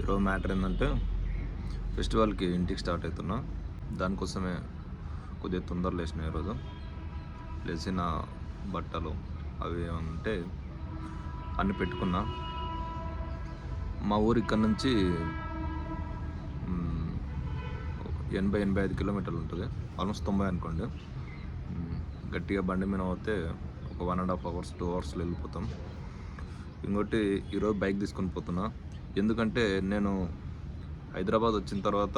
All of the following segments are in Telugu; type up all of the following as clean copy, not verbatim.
ఈరోజు మ్యాటర్ ఏంటంటే ఫెస్టివల్కి ఇంటికి స్టార్ట్ అవుతున్నా. దానికోసమే కొద్దిగా తొందర లేచిన ఈరోజు. లేచిన బట్టలు అవి ఉంటే అన్ని పెట్టుకున్నా. మా ఊరు ఇక్కడ నుంచి 80-85 కిలోమీటర్లు ఉంటుంది, ఆల్మోస్ట్ 90 అనుకోండి. గట్టిగా బండి మీద పోతే ఒక 1.5 hours 2 hours వెళ్ళిపోతాం. ఇంకోటి ఈరోజు బైక్ తీసుకొని పోతున్నా. ఎందుకంటే నేను హైదరాబాద్ వచ్చిన తర్వాత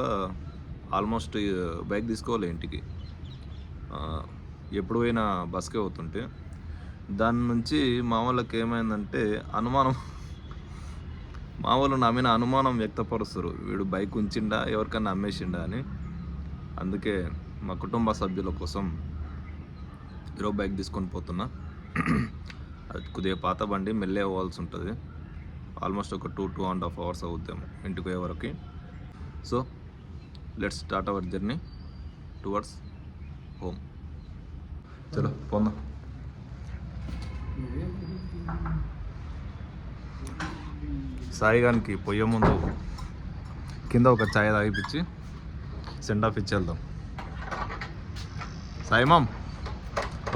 ఆల్మోస్ట్ బైక్ తీసుకోవాలి ఇంటికి. ఎప్పుడు పోయినా బస్కే పోతుంటే దాని నుంచి మా వాళ్ళకి ఏమైందంటే అనుమానం, మా వాళ్ళు నా మీద అనుమానం వ్యక్తపరుస్తారు, వీడు బైక్ ఉంచిండా ఎవరికన్నా అమ్మేసిండా అని. అందుకే మా కుటుంబ సభ్యుల కోసం ఈరోజు బైక్ తీసుకొని పోతున్నా. అది కొద్దిగా పాత బండి, మెల్లే అవ్వాల్సి ఉంటుంది. ఆల్మోస్ట్ ఒక 2.5 hours అవుతాము ఇంటికి పోయే వరకు. So let's start our journey towards home. చలో పోందాం. సాయిగానికి పొయ్యే ముందు కింద ఒక ఛాయ్ తాగిపించి సెండ్ ఆఫ్ ఇచ్చేద్దాం. సాయి మామ్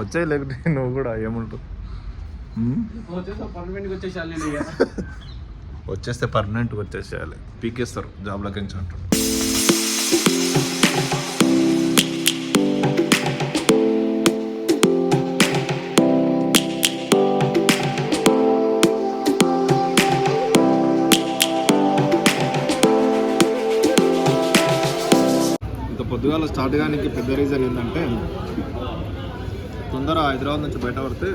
వచ్చాయి, లేకుంటే నువ్వు కూడా ఏముంటావు. వచ్చేస్తే పర్మనెంట్గా వచ్చేసేయాలి, పీకేస్తారు జాబ్లోకి నుంచి అంటారు. ఇంత పొద్దుగాల స్టార్ట్ కానీ పెద్ద రీజన్ ఏంటంటే తొందర హైదరాబాద్ నుంచి బయట పడితే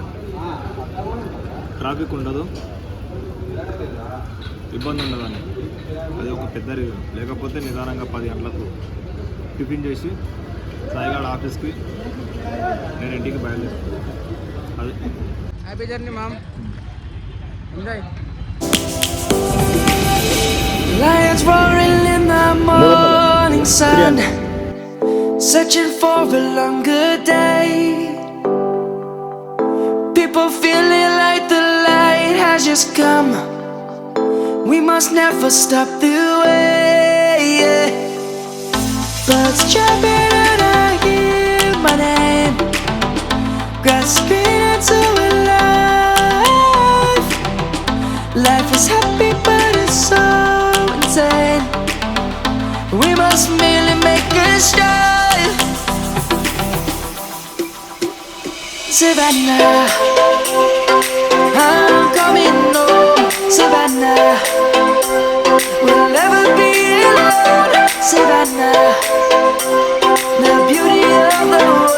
ట్రాఫిక్ ఉండదు, ఇబ్బంది ఉండదని. అది ఒక పెద్ద రీజన్. లేకపోతే నిదానంగా 10 గంటలకు టిఫిన్ చేసి సాయిగాడ్ ఆఫీస్కి, నేను ఇంటికి బయలుదేరుతాను. అది happy journey ma'am, enjoy. Lions roaring in the morning sun, searching for a longer day. People feeling like the light has just come. We must never stop the way. Birds jumping and I hear my name, grasping into a life. Life is happy but it's so insane. We must merely make a start. Savannah, I'm coming home. Savannah, we'll never be alone. Savannah, the beauty of the world.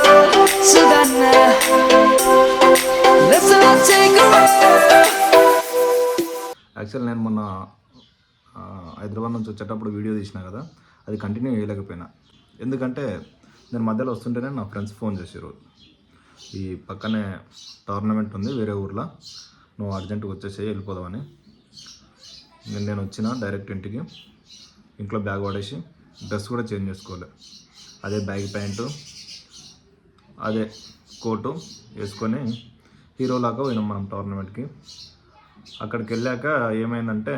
Savannah, let's all take a ride. Actual నేను మొన్న హైదరాబాద్ నుంచి వచ్చేటప్పుడు వీడియో తీసినా కదా, అది కంటిన్యూ చేయలేకపోయినా. ఎందుకంటే నేను మధ్యలో వస్తుంటేనే నా ఫ్రెండ్స్ ఫోన్ చేసారు, ఈ పక్కనే టోర్నమెంట్ ఉంది వేరే ఊర్లో, నువ్వు అర్జెంటుగా వచ్చేసేయి వెళ్ళిపోదామని. నేను వచ్చిన డైరెక్ట్ ఇంటికి, ఇంట్లో బ్యాగ్ పడేసి డ్రెస్ కూడా చేంజ్ చేసుకోలే, అదే బ్యాగ్ ప్యాంటు అదే కోటు వేసుకొని హీరోలాగా పోయినాం మనం టోర్నమెంట్కి. అక్కడికి వెళ్ళాక ఏమైందంటే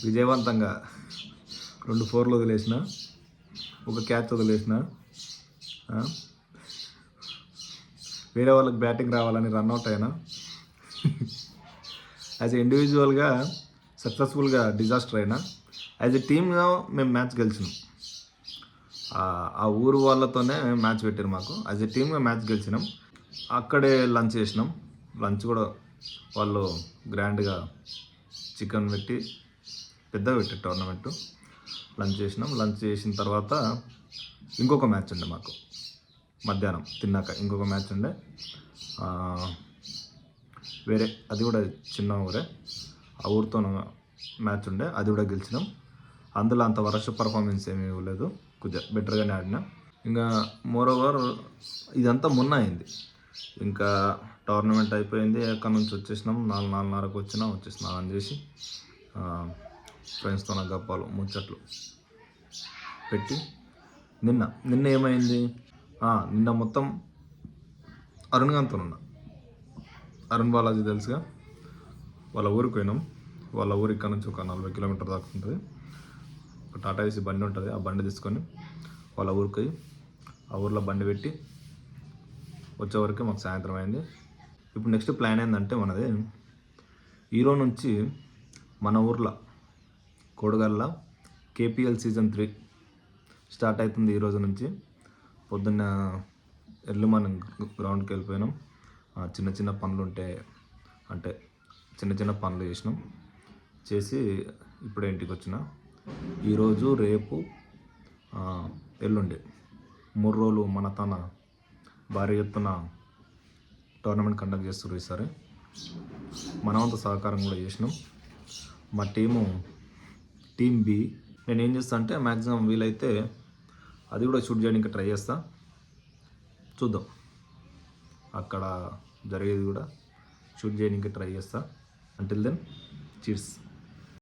విజయవంతంగా 2 4లు వదిలేసిన, ఒక క్యాచ్ వదిలేసిన. వేరే వాళ్ళకి బ్యాటింగ్ రావాలని రన్అట్ అయినా. యాజ్ ఎ ఇండివిజువల్గా సక్సెస్ఫుల్గా డిజాస్టర్ అయినా. యాజ్ ఎ టీమ్గా మేము మ్యాచ్ గెలిచినాం. ఆ ఊరు వాళ్ళతోనే మ్యాచ్ పెట్టారు మాకు. యాజ్ ఎ టీమ్గా మ్యాచ్ గెలిచినాం. అక్కడే లంచ్ చేసినాం. లంచ్ కూడా వాళ్ళు గ్రాండ్గా చికెన్ పెట్టి పెద్దగా పెట్టారు టోర్నమెంటు. లంచ్ చేసినాం. లంచ్ చేసిన తర్వాత ఇంకొక మ్యాచ్ ఉండే మాకు, మధ్యాహ్నం తిన్నాక ఇంకొక మ్యాచ్ ఉండే వేరే, అది కూడా చిన్న ఊరే, ఆ ఊరితో మ్యాచ్ ఉండే, అది కూడా గెలిచినాం. అందులో అంత వరస్ట్ పర్ఫార్మెన్స్ ఏమీ ఇవ్వలేదు, కొద్దిగా బెటర్గానే ఆడినా. ఇంకా మోరోవర్ ఇదంతా మొన్న అయింది. ఇంకా టోర్నమెంట్ అయిపోయింది, అక్కడ నుంచి వచ్చేసినాం. 4:30కు వచ్చి స్నానం చేసి ఫ్రెండ్స్తో నా గప్పాలు ముచ్చట్లు పెట్టి నిన్న ఏమైంది, నిన్న మొత్తం అరుణ్ గాంతో ఉన్నా. అరుణ్ బాలాజీ తెలుసుగా, వాళ్ళ ఊరికి పోయినాం. వాళ్ళ ఊరు ఇక్కడ నుంచి ఒక 40 కిలోమీటర్ దాకా ఉంటుంది. ఒక టాటా ఏసీ బండి ఉంటుంది. ఆ బండి తీసుకొని వాళ్ళ ఊరికి పోయి ఆ ఊర్లో బండి పెట్టి వచ్చేవరకు మాకు సాయంత్రం అయింది. ఇప్పుడు నెక్స్ట్ ప్లాన్ ఏంటంటే మనది ఈరోజు నుంచి మన ఊర్లో కోడగల్ల KPL సీజన్ 3 స్టార్ట్ అవుతుంది. ఈరోజు నుంచి పొద్దున్న ఎర్లీ మార్నింగ్ గ్రౌండ్కి వెళ్ళిపోయినాం. చిన్న చిన్న పనులు ఉంటే అంటే చిన్న చిన్న పనులు చేసి ఇప్పుడే ఇంటికి వచ్చిన. ఈరోజు రేపు ఎల్లుండి 3 రోజులు మన తన భారీ ఎత్తున టోర్నమెంట్ కండక్ట్ చేస్తారు ఈసారి. మనవంత సహకారం కూడా చేసినాం. మా టీమ్ B. నేను ఏం చేస్తా అంటే మ్యాక్సిమం వీలైతే అది కూడా షూట్ చేయడానికి ట్రై చేస్తా. చూద్దాం, అక్కడ జరిగేది కూడా షూట్ చేయడానికి ట్రై చేస్తా. Until then cheers.